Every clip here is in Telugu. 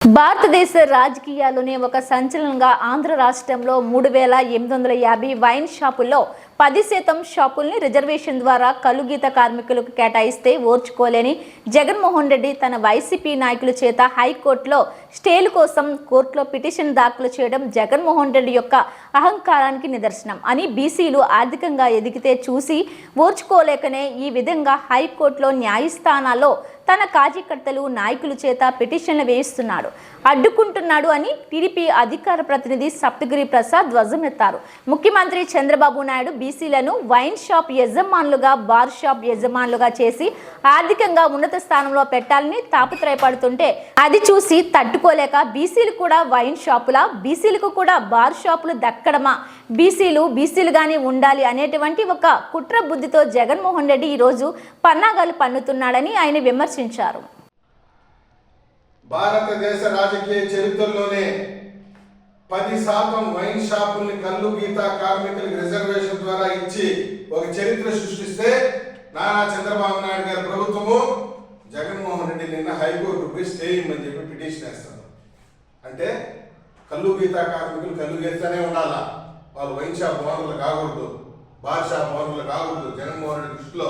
భారతదేశ రాజకీయాల్లోనే ఒక సంచలనంగా ఆంధ్ర రాష్ట్రంలో 3850 వైన్ షాపుల్లో 10% షాపుల్ని రిజర్వేషన్ ద్వారా కలుగీత కార్మికులకు కేటాయిస్తే ఓర్చుకోలేని జగన్మోహన్ రెడ్డి తన వైసీపీ నాయకుల చేత హైకోర్టులో స్టేలు కోసం కోర్టులో పిటిషన్ దాఖలు చేయడం జగన్మోహన్ రెడ్డి యొక్క అహంకారానికి నిదర్శనం అని బీసీలు ఆర్థికంగా ఎదిగితే చూసి ఓర్చుకోలేకనే ఈ విధంగా హైకోర్టులో న్యాయస్థానాల్లో తన కార్యకర్తలు నాయకుల చేత పిటిషన్లు వేయిస్తున్నాడు, అడ్డుకుంటున్నాడు అని టీడీపీ అధికార ప్రతినిధి సప్తగిరి ప్రసాద్ ధ్వజమెత్తారు. ముఖ్యమంత్రి చంద్రబాబు నాయుడు బీసీలను వైన్ షాప్ యజమానులుగా, బార్ షాప్ యజమానులుగా చేసి ఆర్థికంగా ఉన్నత స్థానంలో పెట్టాలని తాపత్రయపడుతుంటే అది చూసి తట్టుకోలేక బీసీలు కూడా వైన్ షాపులా, బీసీలకు కూడా బార్ షాపులు దక్కడమా, బీసీలుగానే ఉండాలి అనేటువంటి ఒక కుట్ర బుద్ధితో జగన్మోహన్ రెడ్డి ఈరోజు పన్నాగాలు పన్నుతున్నాడని ఆయన విమర్శించారు. భారతదేశ రాజకీయ చరిత్రలోనే 10% వైన్ షాపుల్ని కల్లు గీత కార్మికులకు రిజర్వేషన్ ద్వారా ఇచ్చి ఒక చరిత్ర సృష్టిస్తే నారా చంద్రబాబు నాయుడు గారి ప్రభుత్వము జగన్మోహన్ రెడ్డి నిన్న హైకోర్టు పోయి స్టే ఇమ్మని చెప్పి పిటిషన్ వేస్తారు. అంటే కల్లు గీత కార్మికులు కల్లు గీతనే ఉండాలా, వాళ్ళు వైన్ షాప్ ఓనర్లు కాకూడదు, బార్ షాప్ ఓనర్లు కాకూడదు జగన్మోహన్ రెడ్డి దృష్టిలో.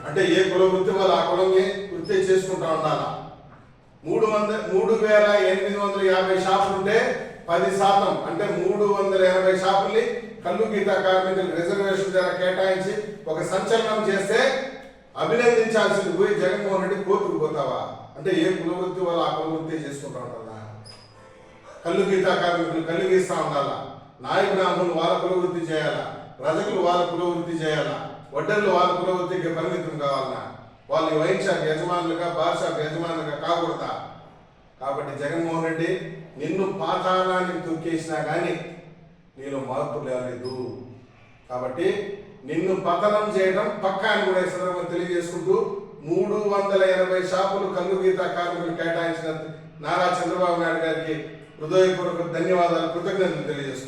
అంటే ఏ కుల వృత్తి వాళ్ళు ఆ కులంని వృత్తి చేసుకుంటా ఉండాలా. 3850 షాపులు ఉంటే 10% అంటే 380 షాపుల్ని కల్లు గీత కార్మికులకు రిజర్వేషన్ ద్వారా కేటాయించి ఒక సంచలనం చేస్తే అభినందించాల్సింది పోయి జగన్మోహన్ రెడ్డి కోర్టుకు పోతావా? అంటే ఏ కుల వృత్తి వాళ్ళు ఆ కుల వృత్తి చేసుకుంటా ఉండాలా. కల్లు గీత కార్మికులు కల్లు గీస్తా ఉండాలా, నాయ బ్రాహ్మణులు వాళ్ళ కుల వృత్తి చేయాలా, రజకులు వాళ్ళ కుల వృత్తి చేయాలా, వడ్డర్లు వాళ్ళ కుల వృత్తికి పరిమితం కావాలన్నా, వాళ్ళు వైన్ షాప్ యజమానులుగా, బార్ షాప్ యజమానులుగా కాకూడదా? కాబట్టి జగన్మోహన్ రెడ్డి నిన్ను పాతాళానికి తొక్కేసినా కానీ నేను మార్పు లేదు. కాబట్టి నిన్ను పతనం చేయడం పక్కా అని కూడా ఈ సందర్భంగా తెలియజేసుకుంటూ 380 షాపులు కల్లు గీత కార్మికులు కేటాయించిన నారా చంద్రబాబు నాయుడు గారికి హృదయపూర్వక ధన్యవాదాలు, కృతజ్ఞతలు తెలియజేసుకుంటాం.